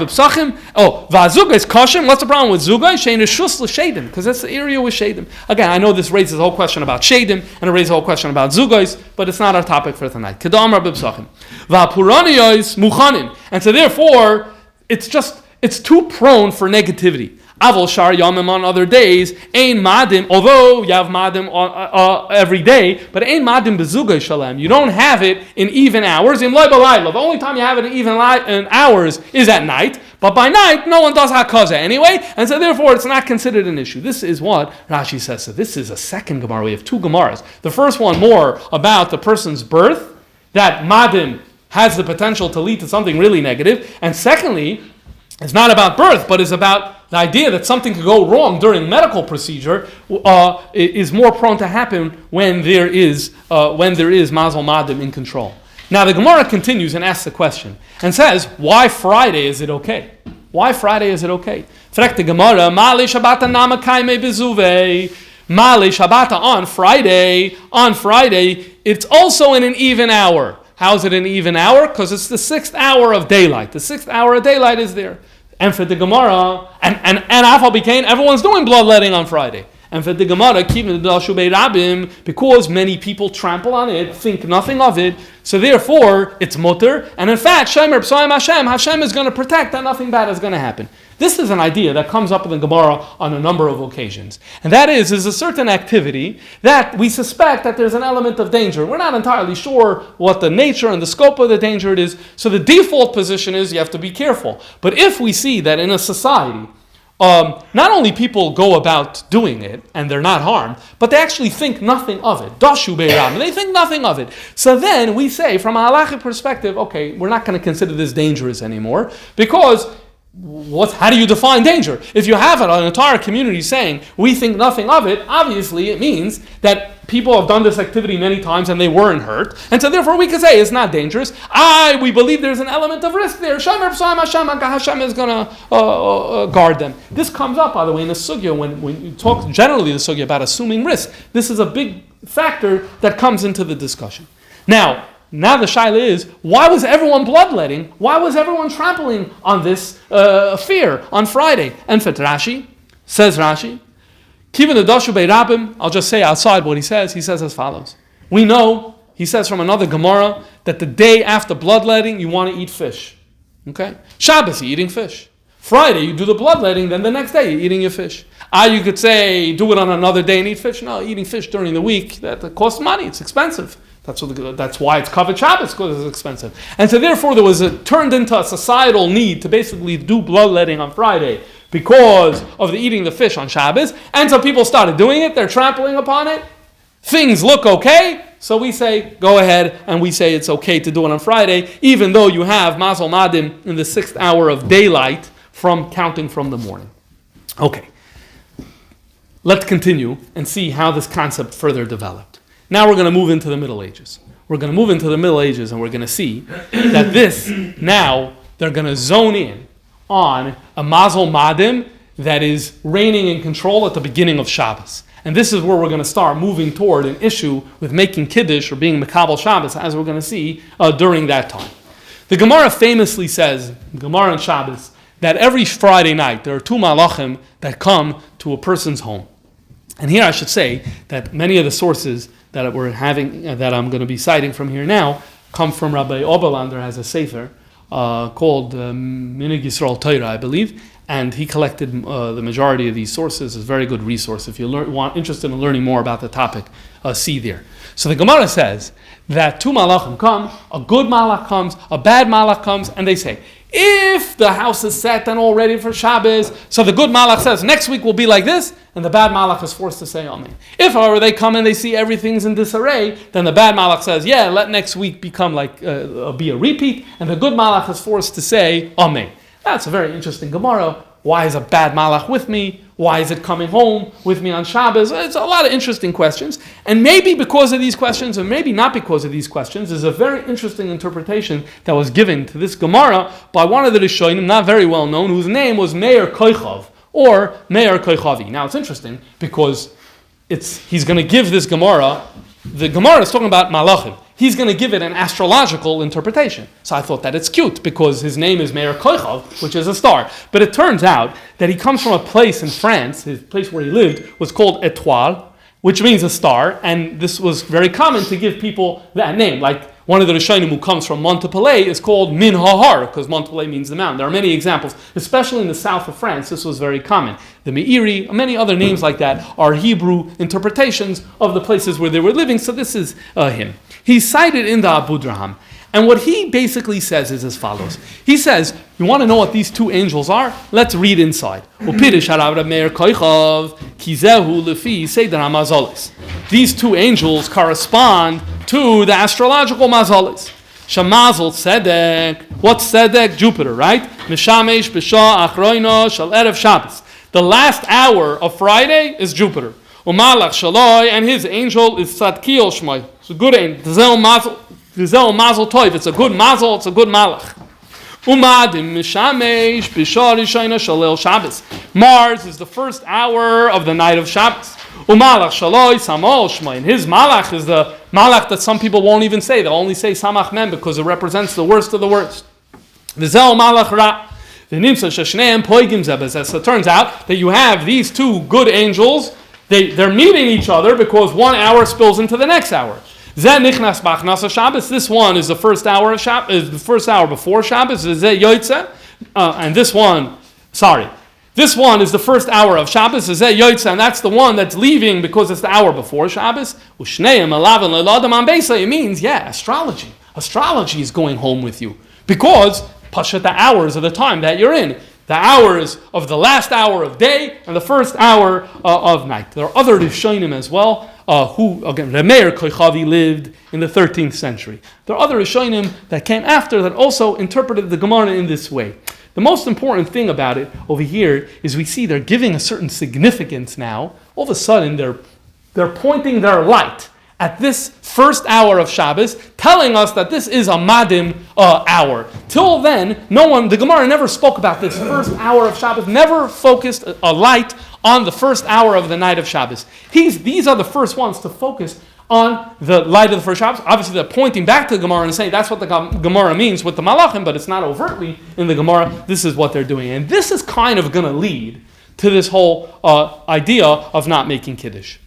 Speaker 1: with Zugos? Because that's the area with Shadim. Again, I know this raises a whole question about Shadim, and it raises a whole question about Zugos, but it's not our topic for tonight. And so therefore, it's too prone for negativity. Avol shar yamim on other days, ein madim, although you have madim every day, but ein madim bezugay shalem. You don't have it in even hours. In loy balayla, the only time you have it in even hours is at night, but by night, no one does hakaza anyway, and so therefore it's not considered an issue. This is what Rashi says. So this is a second Gemara. We have 2 Gemaras. The first one more about the person's birth, that madim has the potential to lead to something really negative, and secondly, it's not about birth, but it's about the idea that something could go wrong during medical procedure is more prone to happen when there is Mazel Madim in control. Now the Gemara continues and asks the question and says, why Friday is it okay? Why Friday is it okay? Frek the Gemara, Mali Shabbata Nama Kaime Bezuve. Mali Shabbata on Friday, it's also in an even hour. How is it an even hour? Because it's the 6th hour of daylight. The 6th hour of daylight is there. And for the Gemara, and Afal became, everyone's doing bloodletting on Friday. And for the Gemara, because many people trample on it, think nothing of it, so therefore it's mutter. And in fact, Hashem is going to protect that nothing bad is going to happen. This is an idea that comes up in the Gemara on a number of occasions. And that is a certain activity that we suspect that there's an element of danger. We're not entirely sure what the nature and the scope of the danger it is. So the default position is you have to be careful. But if we see that in a society, not only people go about doing it and they're not harmed, but they actually think nothing of it. Dashu beiram, they think nothing of it. So then we say, from a halachic perspective, okay, we're not going to consider this dangerous anymore, because how do you define danger? If you have an entire community saying, we think nothing of it, obviously it means that people have done this activity many times and they weren't hurt. And so therefore we can say it's not dangerous. We believe there's an element of risk there. Hashem is going to guard them. This comes up, by the way, in the sugya, when you talk generally in the sugya about assuming risk. This is a big factor that comes into the discussion. Now the shaila is, why was everyone bloodletting? Why was everyone trampling on this fear on Friday? And for Rashi, says Rashi, Kivin the Dashu Beirabim, I'll just say outside what he says. He says as follows. We know, he says from another Gemara, that the day after bloodletting, you want to eat fish. Okay? Shabbos, you're eating fish. Friday, you do the bloodletting, then the next day, you're eating your fish. You could say, do it on another day and eat fish. No, eating fish during the week, that costs money, it's expensive. That's why it's covered Shabbos, because it's expensive. And so therefore there was turned into a societal need to basically do bloodletting on Friday because of the eating the fish on Shabbos, and so people started doing it, they're trampling upon it, things look okay, so we say, go ahead, and we say it's okay to do it on Friday, even though you have Mazel Madim in the 6th hour of daylight from counting from the morning. Okay. Let's continue and see how this concept further developed. Now we're going to move into the Middle Ages. We're going to move into the Middle Ages and we're going to see that now they're going to zone in on a Mazel Madim that is reigning in control at the beginning of Shabbos. And this is where we're going to start moving toward an issue with making Kiddush or being Mekabel Shabbos, as we're going to see during that time. The Gemara famously says, Gemara on Shabbos, that every Friday night there are 2 malachim that come to a person's home. And here I should say that many of the sources that we're having, that I'm going to be citing from here now, come from Rabbi Oberlander, has a sefer called Minhag Torah, I believe, and he collected the majority of these sources. It's a very good resource. If you're interested in learning more about the topic, see there. So the Gemara says that 2 malachim come, a good malach comes, a bad malach comes, and they say, if the house is set and all ready for Shabbos, so the good malach says, next week will be like this, and the bad malach is forced to say amen. If, however, they come and they see everything's in disarray, then the bad malach says, yeah, let next week become like, be a repeat, and the good malach is forced to say amen. That's a very interesting Gemara. Why is a bad malach with me? Why is it coming home with me on Shabbos? It's a lot of interesting questions. And maybe because of these questions, or maybe not because of these questions, there's a very interesting interpretation that was given to this Gemara by one of the Rishonim, not very well known, whose name was Meir Koichav, or Meir Koichavi. Now it's interesting because he's going to give this Gemara, the Gemara is talking about malachim. He's going to give it an astrological interpretation. So I thought that it's cute because his name is Meir Koichav, which is a star. But it turns out that he comes from a place in France, his place where he lived was called Étoile, which means a star, and this was very common to give people that name. Like one of the Rishonim who comes from Montpellier is called minhag, because Montpellier means the mountain. There are many examples, especially in the south of France, this was very common. The Meiri, many other names like that are Hebrew interpretations of the places where they were living, so this is him. He's cited in the Abudraham. And what he basically says is as follows. He says, you want to know what these 2 angels are? Let's read inside. These 2 angels correspond to the astrological mazalis. Shamazel Tzedek. What's Tzedek? Jupiter, right? Mishamesh B'Shah Achroino Shal Erev Shabbos. The last hour of Friday is Jupiter. Umalach Shaloi, and his angel is Tzadkiel Shmai. It's a good angel. Mazel Tov. It's a good mazel. It's a good malach. Umadim Mishamesh B'Shah Rishayna Shalel Shabbos. Mars is the first hour of the night of Shabbos. Umalach Shaloi Samol Shmai. And his malach is the malach that some people won't even say. They'll only say Samach Mem because it represents the worst of the worst. V'zel malach ra. So it turns out that you have these 2 good angels. They're meeting each other because 1 hour spills into the next hour. This one is the first hour of Shabbos, is the first hour before Shabbos. And this one is the first hour of Shabbos, and that's the one that's leaving because it's the hour before Shabbos. It means, astrology. Astrology is going home with you because Pashat, the hours of the time that you're in. The hours of the last hour of day and the first hour of night. There are other Rishonim as well, who, again, Meir Koichavi lived in the 13th century. There are other Rishonim that came after that also interpreted the Gemara in this way. The most important thing about it over here is we see they're giving a certain significance now. All of a sudden, they're pointing their light at this first hour of Shabbos, telling us that this is a Madim hour. Till then, the Gemara never spoke about this first hour of Shabbos, never focused a light on the first hour of the night of Shabbos. These are the first ones to focus on the light of the first Shabbos. Obviously, they're pointing back to the Gemara and saying that's what the Gemara means with the Malachim, but it's not overtly in the Gemara. This is what they're doing. And this is kind of going to lead to this whole idea of not making Kiddush.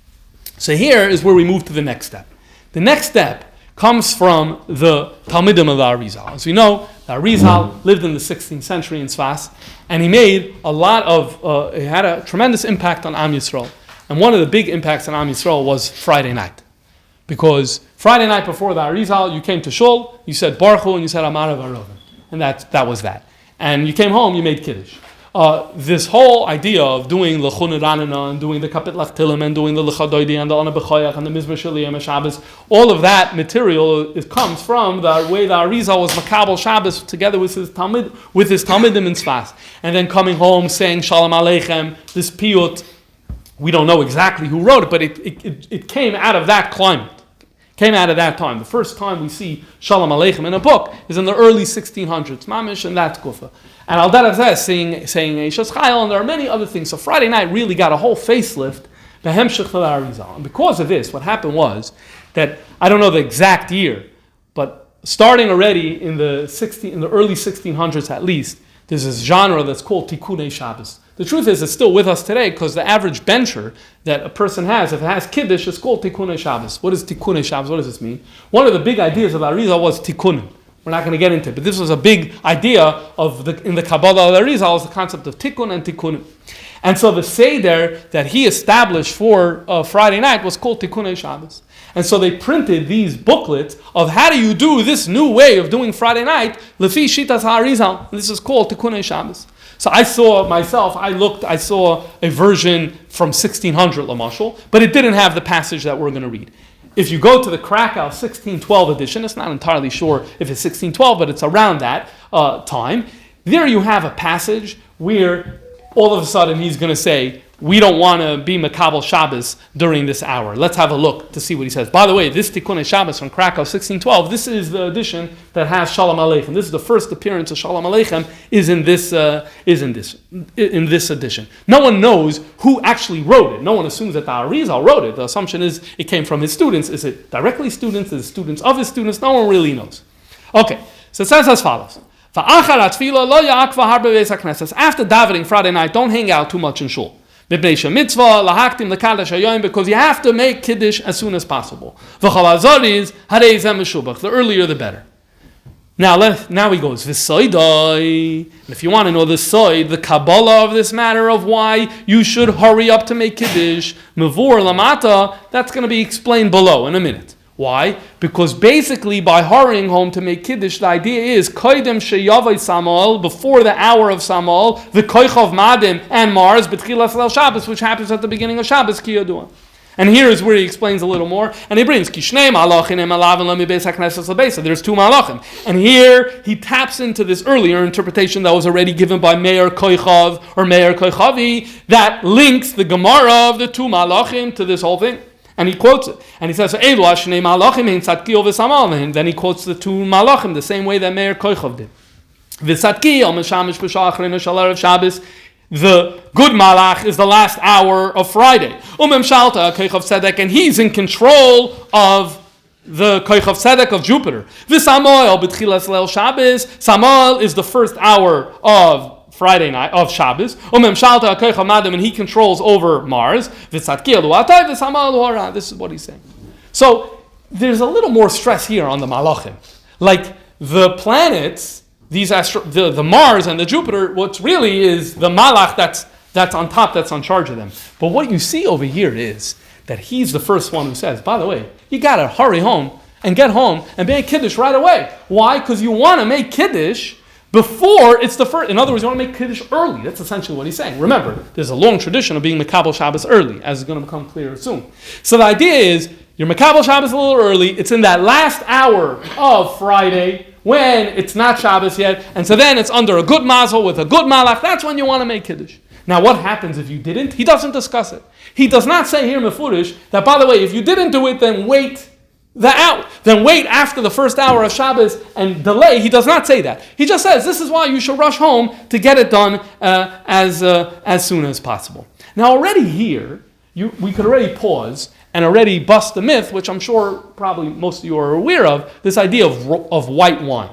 Speaker 1: So here is where we move to the next step. The next step comes from the Talmidim of the Arizal. As we know, the Arizal lived in the 16th century in Sfas, and he made he had a tremendous impact on Am Yisrael. And one of the big impacts on Am Yisrael was Friday night. Because Friday night before the Arizal, you came to Shul, you said Baruch Hu, and you said Amar Varovim. And that was that. And you came home, you made Kiddush. this whole idea of doing L'chun Ranana and doing the Kapit Lachtilim and doing the L'chadoidi and the Ana B'choyach and the Mizmor Sheli and Shabbos, all of that material comes from the way the Arizal was Makabel Shabbos together with his Talmidim in Tzfas, and then coming home saying Shalom Aleichem, this piyut. We don't know exactly who wrote it, but it came out of that climate. Came out of that time. The first time we see Shalom Aleichem in a book is in the early 1600s, Mamish, and that Kufa. And Al Darazeh saying Eishes Chayil, and there are many other things. So Friday night really got a whole facelift, Behemshech Arizal. And because of this, what happened was that, I don't know the exact year, but starting already in the early 1600s at least, there's this genre that's called Tikkunei Shabbos. The truth is, it's still with us today because the average bencher that a person has, if it has Kiddush, it's called Tikkunei Shabbos. What is Tikkunei Shabbos? What does this mean? One of the big ideas of Arizal was Tikkunim. We're not going to get into it, but this was a big idea in the Kabbalah of Arizal was the concept of Tikkun and Tikkunim. And so the Seder that he established for Friday night was called Tikkunei Shabbos. And so they printed these booklets of how do you do this new way of doing Friday night, Lefi Shitas HaArizal. This is called Tikkunei Shabbos. So I saw a version from 1600 Lamashal, but it didn't have the passage that we're going to read. If you go to the Krakow 1612 edition, it's not entirely sure if it's 1612, but it's around that time. There you have a passage where all of a sudden he's going to say, we don't want to be Makabel Shabbos during this hour. Let's have a look to see what he says. By the way, this Tikkunei Shabbos from Krakow 1612, this is the edition that has Shalom Aleichem. This is the first appearance of Shalom Aleichem is in this edition. No one knows who actually wrote it. No one assumes that the Arizal wrote it. The assumption is it came from his students. Is it directly students? Is it students of his students? No one really knows. Okay, so it says as follows. After davening Friday night, don't hang out too much in shul. Because you have to make Kiddush as soon as possible. The earlier the better. Now he goes, if you want to know the soid, the Kabbalah of this matter of why you should hurry up to make Kiddush, Mavur Lamata, that's going to be explained below in a minute. Why? Because basically by hurrying home to make Kiddush, the idea is Koidem Sheyavai Samal, before the hour of Samal, the Koichov Madim and Mars, B'tchilas Leil Shabbos, which happens at the beginning of Shabbos, Ki Yadua. And here is where he explains a little more, and he brings Kishnei Malachim and Malavin Lami Beis HaKnesses LaBeisa. There's two Malachim. And here he taps into this earlier interpretation that was already given by Meir Koichov or Meir Koichavi that links the Gemara of the two Malachim to this whole thing. And he quotes it. And he says, and then he quotes the two malachim the same way that Meir Koichov did. The good malach is the last hour of Friday. And he's in control of the Koichov Tzedek of Jupiter. Samal is the first hour of Friday night of Shabbos, and he controls over Mars. This is what he's saying. So there's a little more stress here on the Malachim. Like the planets, the Mars and the Jupiter, what really is the Malach that's on top, that's on charge of them. But what you see over here is that he's the first one who says, by the way, you got to hurry home and get home and make Kiddush right away. Why? Because you want to make Kiddush before it's the first. In other words, you want to make Kiddush early. That's essentially what he's saying. Remember, there's a long tradition of being Makabel Shabbos early, as is going to become clearer soon. So the idea is, you're Makabel Shabbos a little early. It's in that last hour of Friday when it's not Shabbos yet. And so then it's under a good mazel with a good malach. That's when you want to make Kiddush. Now what happens if you didn't? He doesn't discuss it. He does not say here mefurish that, by the way, if you didn't do it, then wait after the first hour of Shabbos and delay. He does not say that. He just says this is why you should rush home to get it done as soon as possible. Now already here, we could already pause and already bust the myth, which I'm sure probably most of you are aware of, this idea of white wine.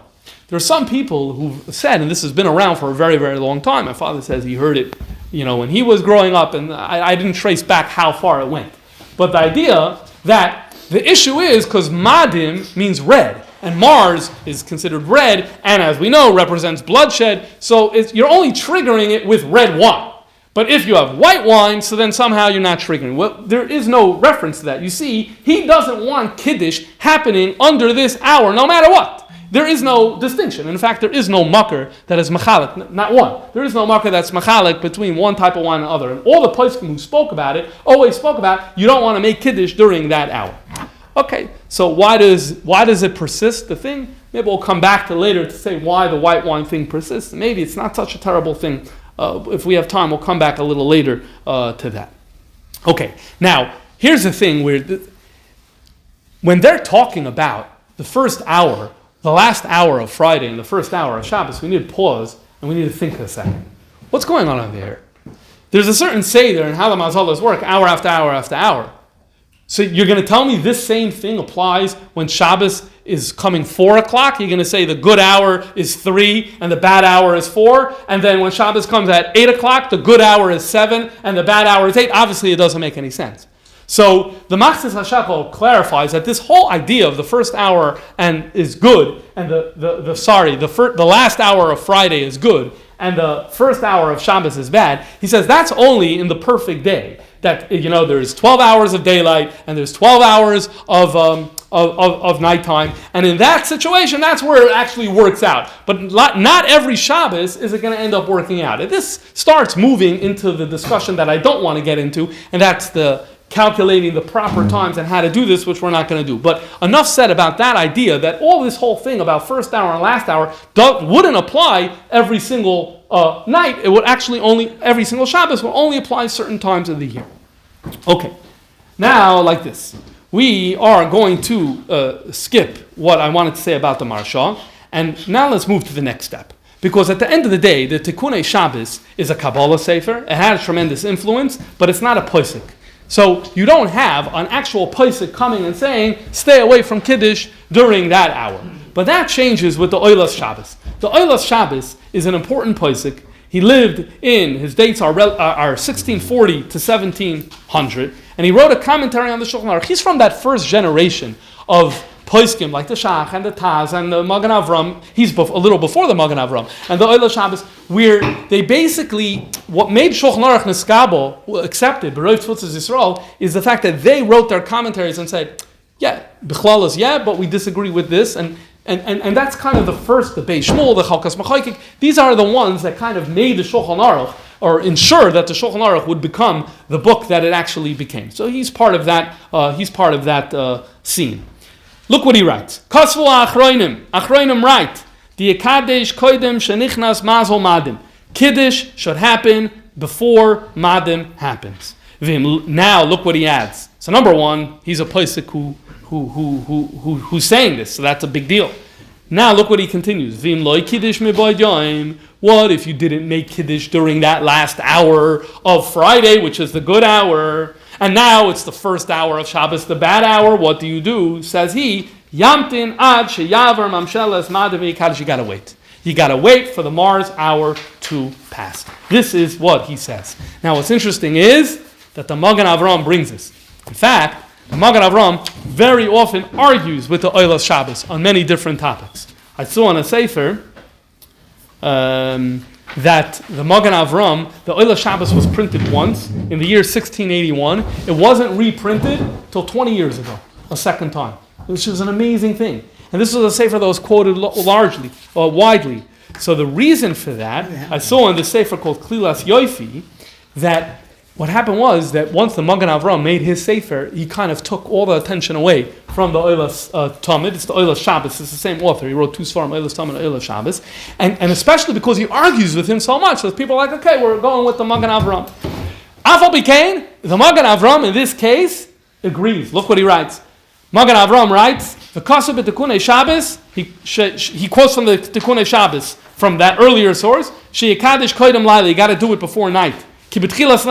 Speaker 1: There are some people who've said, and this has been around for a very, very long time. My father says he heard it, when he was growing up, and I didn't trace back how far it went. But the idea that the issue is because Madim means red, and Mars is considered red, and as we know, represents bloodshed. So you're only triggering it with red wine. But if you have white wine, so then somehow you're not triggering. Well, there is no reference to that. You see, he doesn't want Kiddush happening under this hour, no matter what. there is no distinction. In fact, there is no makar that is machalik, not one. There is no makar that's machalik between one type of wine and another. And all the poskim who spoke about it always spoke about you don't want to make Kiddush during that hour. Okay, so why does it persist, the thing? Maybe we'll come back to later to say why the white wine thing persists. Maybe it's not such a terrible thing. If we have time, we'll come back a little later to that. Okay, now, here's the thing where when they're talking about the first hour, the last hour of Friday and the first hour of Shabbos, we need to pause and we need to think a second. What's going on over there? There's a certain seder in how the mazalas work, hour after hour after hour. So you're going to tell me this same thing applies when Shabbos is coming 4 o'clock? You're going to say the good hour is 3 and the bad hour is 4, and then when Shabbos comes at 8 o'clock, the good hour is 7 and the bad hour is 8. Obviously, it doesn't make any sense. So the Machzis HaShekel clarifies that this whole idea of the first hour and is good, and the last hour of Friday is good, and the first hour of Shabbos is bad. He says that's only in the perfect day. That there's 12 hours of daylight and there's 12 hours of nighttime, and in that situation, that's where it actually works out. But not every Shabbos is it going to end up working out. And this starts moving into the discussion that I don't want to get into, and that's the calculating the proper times and how to do this, which we're not going to do. But enough said about that idea that all this whole thing about first hour and last hour wouldn't apply every single night. It would actually every single Shabbos will only apply certain times of the year. Okay, now like this. We are going to skip what I wanted to say about the Maharsha, and now let's move to the next step. Because at the end of the day, the Tikkunei Shabbos is a Kabbalah Sefer. It has tremendous influence, but it's not a Posek. So you don't have an actual Posek coming and saying, stay away from Kiddush during that hour. But that changes with the Oilas Shabbos. The Oilas Shabbos is an important Posek. He lived his dates are 1640 to 1700, and he wrote a commentary on the Shulchan Aruch. He's from that first generation of Poskim, like the Shach and the Taz and the Magen Avram. He's a little before the Magen Avram. And the Oilas Shabbos, where they basically, what made Shulchan Aruch Neskabo accepted, B'Roiv Tfutzas Yisrael, is the fact that they wrote their commentaries and said, yeah, B'chlal is but we disagree with this, and that's kind of the first, the Beis Shmuel, the Chalkas Machaykik. These are the ones that kind of made the Shulchan Aruch, or ensure that the Shulchan Aruch would become the book that it actually became. So he's part of that. Scene. Look what he writes. Kasvu Achroinim write. The Kadesh Koidem Shenichnas Mazel Madim. Kiddush should happen before Madim happens. Now look what he adds. So number one, he's a Posek who's saying this, so that's a big deal. Now look what he continues. Vim loy Kiddush miboid yoim. What if you didn't make Kiddush during that last hour of Friday, which is the good hour, and now it's the first hour of Shabbos, the bad hour? What do you do? Says he, Yamtin ad sheyavar mamshelas madavi kaddish. You gotta wait. You gotta wait for the Mars hour to pass. This is what he says. Now what's interesting is that the Magen Avram brings this. In fact, the Magen Avram very often argues with the Oilas Shabbos on many different topics. I saw on a Sefer that the Magen Avram, the Oilas Shabbos was printed once in the year 1681. It wasn't reprinted till 20 years ago, a second time, which is an amazing thing. And this was a Sefer that was quoted widely. So the reason for that, I saw in the Sefer called Klilas Yoifi, that what happened was that once the Magen Avram made his Sefer, he kind of took all the attention away from the Oilas Tamid. It's the Oilas Shabbos. It's the same author. He wrote two Sfarim, Oilas Tamid and Oilas Shabbos. And especially because he argues with him so much, so people are like, okay, we're going with the Magen Avram. Afal Bikain, the Magen Avram in this case agrees. Look what he writes. Magen Avram writes, the Kasab Tikkunei Shabbos, he quotes from the Tikkunei Shabbos, from that earlier source, Sheyakadish Koidem Laila, you got to do it before night. Because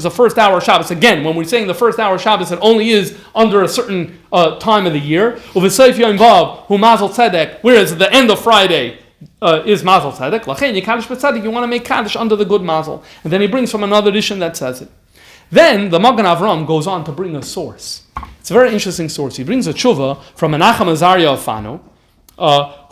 Speaker 1: the first hour of Shabbos, again, when we're saying the first hour of Shabbos, it only is under a certain time of the year. Whereas the end of Friday is Mazel Tzedek. You want to make Kaddish under the good Mazel. And then he brings from another edition that says it. Then the Magen Avram goes on to bring a source. It's a very interesting source. He brings a tshuva from Menachem Azariah of Fano,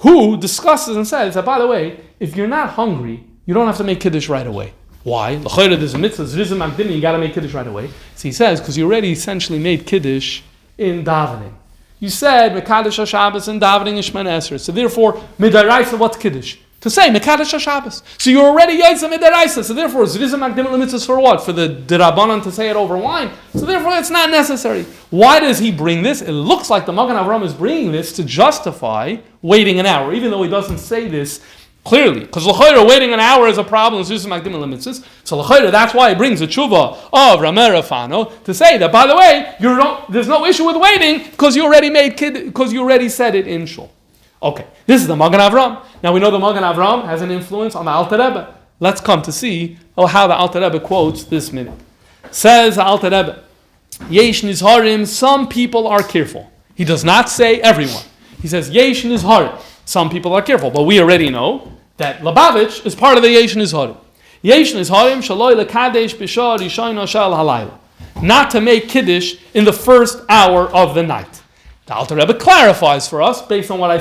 Speaker 1: who discusses and says that, by the way, if you're not hungry, you don't have to make Kiddush right away. Why? There's a mitzvah, you got to make Kiddush right away. So he says, because you already essentially made Kiddush in davening. You said Mekadosh HaShabbos and davening Shemana Esrei. So therefore, midday, what's Kiddush? To say Mekadosh HaShabbos. So you're already Yaitza midday. So therefore, Zrizim Makdim Limitzes for what? For the Dirabanan to say it over wine. So therefore, it's not necessary. Why does he bring this? It looks like the Magen Avraham is bringing this to justify waiting an hour, even though he doesn't say this clearly. Because l'chayra, waiting an hour is a problem. Zrizim Makdim Limitzes. So l'chayra, that's why he brings the tshuva of Ramer Rafano to say that, by the way, there's no issue with waiting because you already said it in shul. Okay, this is the Magen Avraham. Now we know the Magen Avraham has an influence on the Alter Rebbe. Let's come to see how the Alter Rebbe quotes this minute. Says the Alter Rebbe, Yesh Nizharim, some people are careful. He does not say everyone. He says Yesh Nizharim, some people are careful. But we already know that Lubavitch is part of the Yesh Nizharim. Yesh Nizharim shaloi lekadesh b'shah rishayna shel halayla. Not to make Kiddush in the first hour of the night. The Alter Rebbe clarifies for us based on what I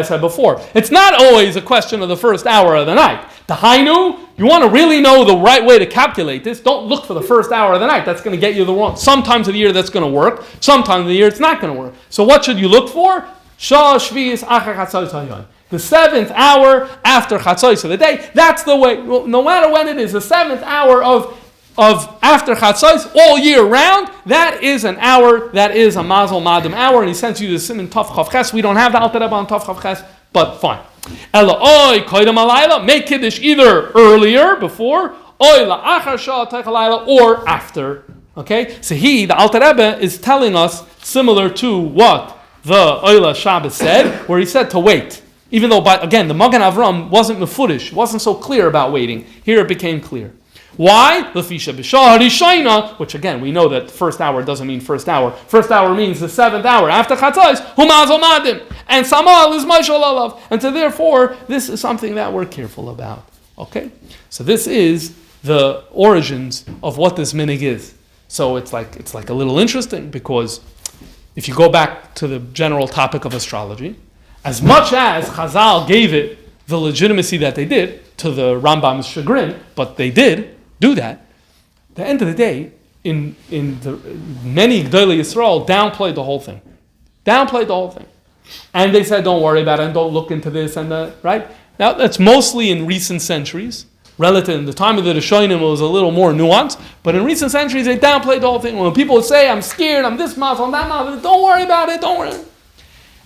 Speaker 1: said before. It's not always a question of the first hour of the night. The Hainu, you want to really know the right way to calculate this, don't look for the first hour of the night. That's going to get you the wrong. Sometimes of the year that's going to work. Sometimes of the year it's not going to work. So what should you look for? Shah Shvi'is Achar Chatzos Hayon. The 7th hour after Chatzos of the day. That's the way. Well, no matter when it is, the 7th hour of after Chatzos, all year round, that is an hour, that is a Mazel Madim hour, and he sends you the Siman Tov Chav Ches. We don't have the Alter Rebbe on Tov Chav Ches, but fine. Ela oy koydem alayla, make Kiddush either earlier, before, oy la'achar shah teich alayla, or after. Okay? So the Alter Rebbe is telling us, similar to what the Oyla Shabbos said, where he said to wait. Even though, again, the Magen Avraham wasn't mefurish, wasn't so clear about waiting. Here it became clear. Why? Which again, we know that first hour doesn't mean first hour. First hour means the 7th hour. After Chatzos, Humazal Madim. And Samal is Mashal Alav. And so therefore, this is something that we're careful about. Okay? So this is the origins of what this minhag is. So it's like a little interesting because if you go back to the general topic of astrology, as much as Chazal gave it the legitimacy that they did, to the Rambam's chagrin, but they did do that. At the end of the day, in the many Gdolei Yisrael downplayed the whole thing. And they said, don't worry about it, and don't look into this, and right? Now, that's mostly in recent centuries. Relative, in the time of the Rishonim, it was a little more nuanced, but in recent centuries, they downplayed the whole thing. When people would say, I'm scared, I'm this mazel, I'm that mazel, don't worry about it, don't worry.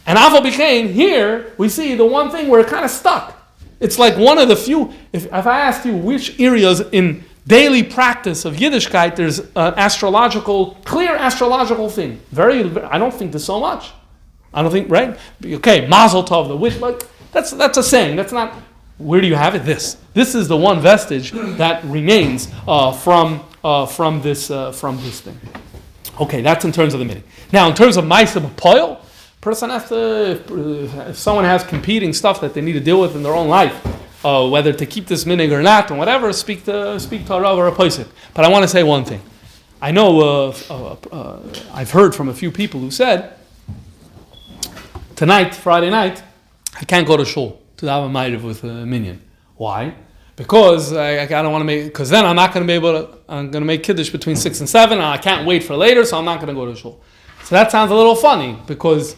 Speaker 1: And Aval became, here, we see the one thing where it kind of stuck. It's like one of the few, if I asked you which areas in daily practice of Yiddishkeit, there's an clear astrological thing. I don't think there's so much. I don't think, right? Okay, Mazel Tov, the wish, but that's a saying. That's not, where do you have it? This is the one vestige that remains from this thing. Okay, that's in terms of the minhag. Now, in terms of Ma'aseh B'Poel, person has to, if someone has competing stuff that they need to deal with in their own life, whether to keep this minhag or not, and whatever, speak to a Rav or a Posek. But I want to say one thing. I know I've heard from a few people who said, tonight, Friday night, I can't go to shul to have a ma'ariv with a minyan. Why? Because I don't want to make. Because then I'm not going to be able to. I'm going to make kiddush between 6 and 7, and I can't wait for later, so I'm not going to go to shul. So that sounds a little funny because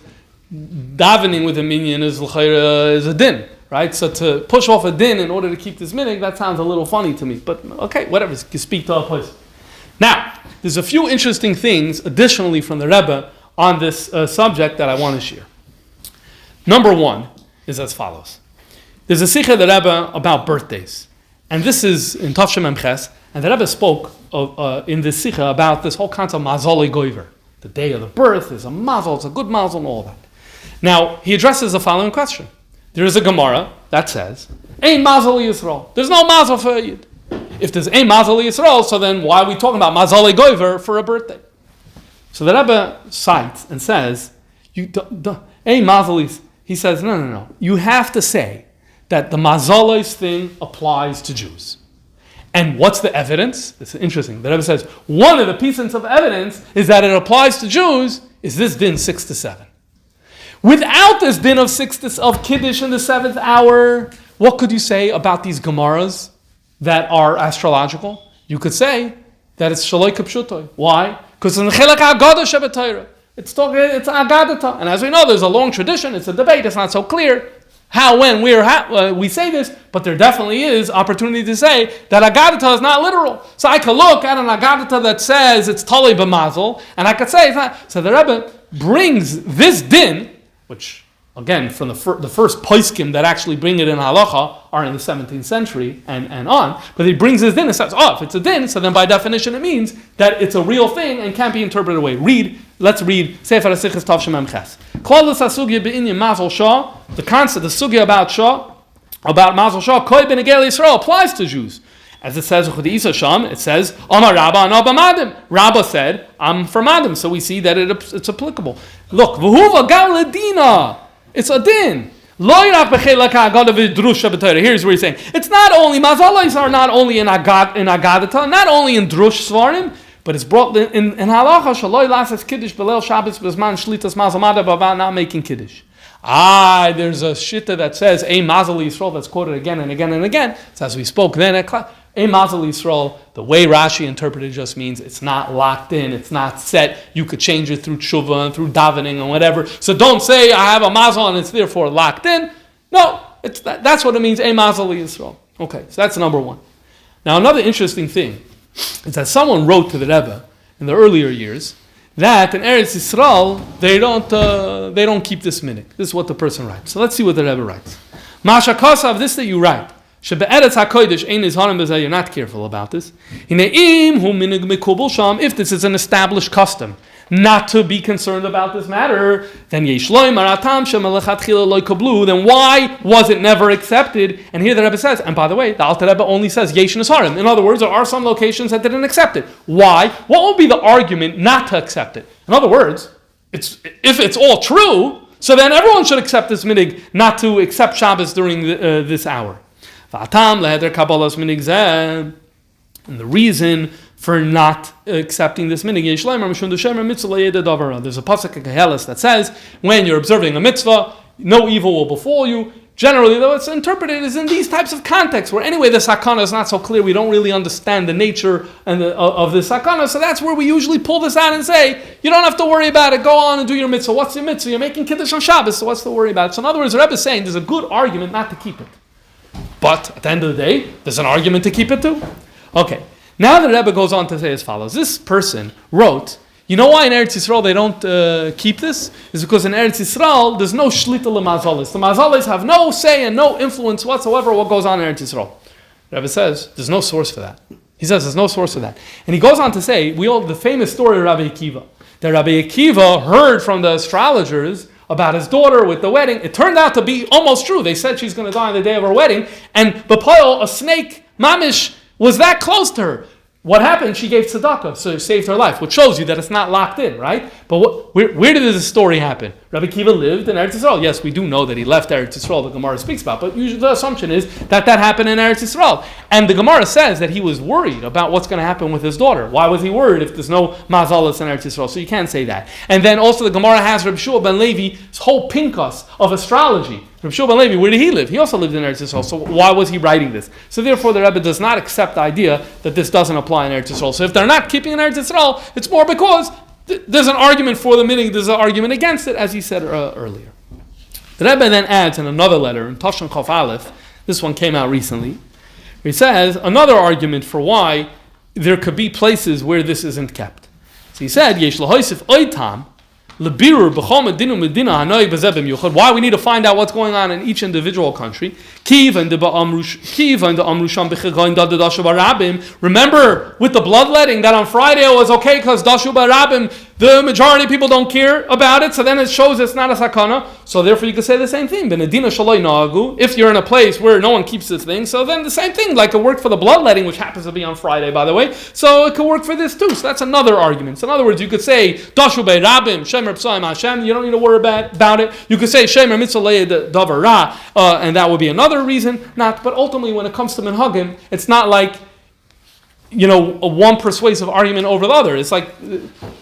Speaker 1: davening with a minyan is a din, right? So to push off a din in order to keep this minhag, that sounds a little funny to me. But okay, whatever. You speak to a place. Now, there's a few interesting things additionally from the Rebbe on this subject that I want to share. Number one is as follows. There's a Sikha of the Rebbe about birthdays. And this is in Tov Shem Ches, and the Rebbe spoke in this Sikha about this whole concept of Mazalei Goiver. The day of the birth is a mazel, it's a good mazel and all that. Now, he addresses the following question. There is a Gemara that says, Ein mazel Yisrael. There's no mazel for a Yid. If there's Ein mazel Yisrael, so then why are we talking about Mazalei Goiver for a birthday? So the Rebbe cites and says, Ein mazel Yisrael. He says, no. You have to say that the Mazalos thing applies to Jews. And what's the evidence? This is interesting. The Rebbe says, one of the pieces of evidence is that it applies to Jews is this din 6 to 7. Without this din of Kiddush in the 7th hour, what could you say about these Gemaras that are astrological? You could say that it's Shaloi Kapshutoy. Why? Because in the Chelek HaGadosh HaBetayra, It's agadata. And as we know, there's a long tradition. It's a debate. It's not so clear how, when, where, we say this, but there definitely is opportunity to say that agadata is not literal. So I could look at an agadata that says it's tali b'mazel, and I could say it's not. So the Rebbe brings this din, which again, from the first poskim that actually bring it in halacha are in the 17th century and on, but he brings this din and says, if it's a din, so then by definition it means that it's a real thing and can't be interpreted away. Let's read Sefer HaSichos Tav Shem Mem Ches. Klolus HaSugya be'inyan Mazel Shah, the concept, the sugya about Shah, about Mazel Shah, Koi ben Egel Yisrael, applies to Jews. As it says, it says, Amar Rabba and Abba Madim. Rabba said, I'm from Madim, so we see that it's applicable. Look, V'huva gal ledina. It's a din. Here's where he's saying, it's not only, mazalos are not only in Agadata, not only in Drush Svarim, but it's brought in halacha, shaloi lasas Kiddush, belel Shabbos, bezman shlitas mazal mada, bava, not making Kiddush. There's a shitta that says, a mazal Yisrael, that's quoted again and again and again. It's as we spoke then at class. A mazal Yisrael, the way Rashi interpreted just means it's not locked in, it's not set. You could change it through tshuva and through davening and whatever. So don't say I have a mazal and it's therefore locked in. No, that's what it means. A mazal Yisrael. Okay, so that's number one. Now another interesting thing is that someone wrote to the Rebbe in the earlier years that in Eretz Yisrael they don't keep this minhag. This is what the person writes. So let's see what the Rebbe writes. Masha Kosav, this that you write. You're not careful about this. If this is an established custom, not to be concerned about this matter, then why was it never accepted? And here the Rebbe says, and by the way, the Alter Rebbe only says Yesh Nesarim. In other words, there are some locations that didn't accept it. Why? What would be the argument not to accept it? In other words, if it's all true, so then everyone should accept this minhag not to accept Shabbos during this hour. And the reason for not accepting this minhag, there's a pasuk in Koheles that says, when you're observing a mitzvah, no evil will befall you. Generally, though, it's interpreted as in these types of contexts, where anyway the sakana is not so clear, we don't really understand the nature of the sakana, so that's where we usually pull this out and say, you don't have to worry about it, go on and do your mitzvah. What's your mitzvah? You're making Kiddush on Shabbos, so what's to worry about? So in other words, the Rebbe is saying there's a good argument not to keep it. But at the end of the day, there's an argument to keep it too. Okay, now the Rebbe goes on to say as follows. This person wrote, you know why in Eretz Yisrael they don't keep this? It's because in Eretz Yisrael there's no shlita l'mazalis. The mazalis have no say and no influence whatsoever what goes on in Eretz Yisrael. The Rebbe says there's no source for that. He says there's no source for that. And he goes on to say, the famous story of Rabbi Akiva. That Rabbi Akiva heard from the astrologers about his daughter with the wedding. It turned out to be almost true. They said she's going to die on the day of her wedding. And B'Poel, a snake, mamish, was that close to her. What happened? She gave tzedakah, so it saved her life, which shows you that it's not locked in, right? But where did this story happen? Rabbi Akiva lived in Eretz Yisrael. Yes, we do know that he left Eretz Yisrael, the Gemara speaks about, but usually the assumption is that happened in Eretz Yisrael. And the Gemara says that he was worried about what's going to happen with his daughter. Why was he worried if there's no mazalas in Eretz Yisrael? So you can't say that. And then also the Gemara has Reb Shua ben Levi's whole pinkas of astrology. Reb Shua ben Levi, where did he live? He also lived in Eretz Yisrael. So why was he writing this? So therefore the Rebbe does not accept the idea that this doesn't apply in Eretz Yisrael. So if they're not keeping in Eretz Yisrael, it's more because there's an argument for the minhag, there's an argument against it, as he said earlier. The Rebbe then adds in another letter, in Tashon Chof Aleph, this one came out recently, he says another argument for why there could be places where this isn't kept. So he said, Yesh lahoisif oitam, lebirur b'chol medina medina hanoi b'zeh b'miyuchad. Why we need to find out what's going on in each individual country. Remember with the bloodletting that on Friday it was okay because dashu barabim, the majority of people don't care about it, so then it shows it's not a sakana. So therefore you could say the same thing. If you're in a place where no one keeps this thing, so then the same thing, like it worked for the bloodletting, which happens to be on Friday, by the way, so it could work for this too. So that's another argument. So in other words, you could say dashu barabim, shemer p'sayim Hashem, you don't need to worry about it. You could say shemer mitzvah davar ra, and that would be another reason. But ultimately when it comes to minhagim, it's not like a one persuasive argument over the other. It's like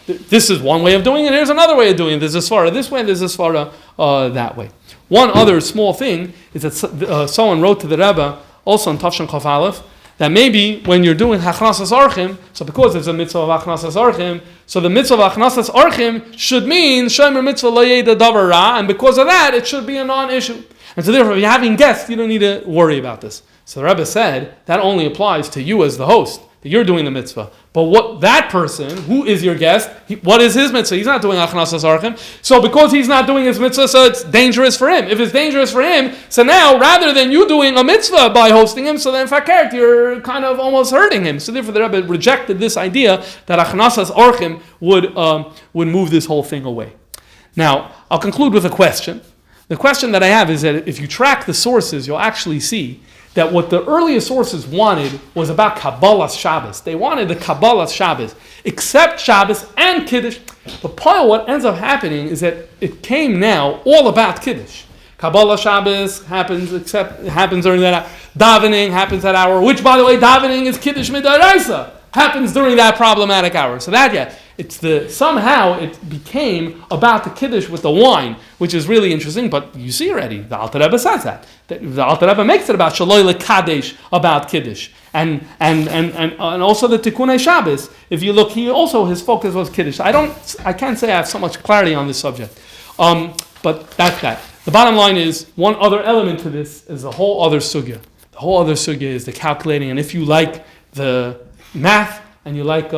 Speaker 1: this is one way of doing it, here's another way of doing it. There's as far this way, there's as far that way. One other small thing is that someone wrote to the Rebbe, also in Tafshan Chof Aleph, that maybe when you're doing Hachnasas Orchim, so because it's a mitzvah of Hachnasas Orchim, so the mitzvah of Hachnasas Orchim should mean Shomer mitzvah lo yeda davar ra, and because of that, it should be a non-issue. And so therefore, if you're having guests, you don't need to worry about this. So the Rebbe said, that only applies to you as the host, that you're doing the mitzvah. But what that person, who is your guest, what is his mitzvah? He's not doing Hachnasas Orchim. So because he's not doing his mitzvah, so it's dangerous for him. If it's dangerous for him, so now, rather than you doing a mitzvah by hosting him, so then fakert, you're kind of almost hurting him. So therefore the Rebbe rejected this idea that Hachnasas Orchim would move this whole thing away. Now, I'll conclude with a question. The question that I have is that if you track the sources, you'll actually see that what the earliest sources wanted was about Kabbalas Shabbos. They wanted the Kabbalas Shabbos, except Shabbos and Kiddush. But what ends up happening is that it came now all about Kiddush. Kabbalah Shabbos happens during that hour. Davening happens that hour, which, by the way, davening is Kiddush midday, happens during that problematic hour. So somehow it became about the Kiddush with the wine, which is really interesting, but you see already, the Alter Rebbe says that. The Alter Rebbe makes it about Shaloi LeKadesh, about Kiddush. And also the Tikkunei Shabbos, if you look, his focus was Kiddush. I can't say I have so much clarity on this subject. But that's that. The bottom line is, one other element to this is a whole other sugya. The whole other sugya is the calculating, and if you like the math, and you like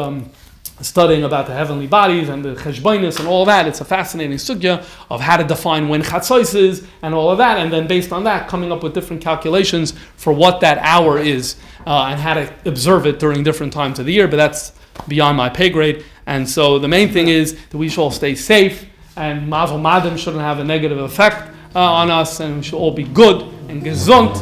Speaker 1: studying about the heavenly bodies and the cheshbonis and all that, it's a fascinating sugya of how to define when chatzos is and all of that, and then based on that, coming up with different calculations for what that hour is and how to observe it during different times of the year, but that's beyond my pay grade. And so the main thing is that we should all stay safe, and mazel madim shouldn't have a negative effect on us, and we should all be good and gesund.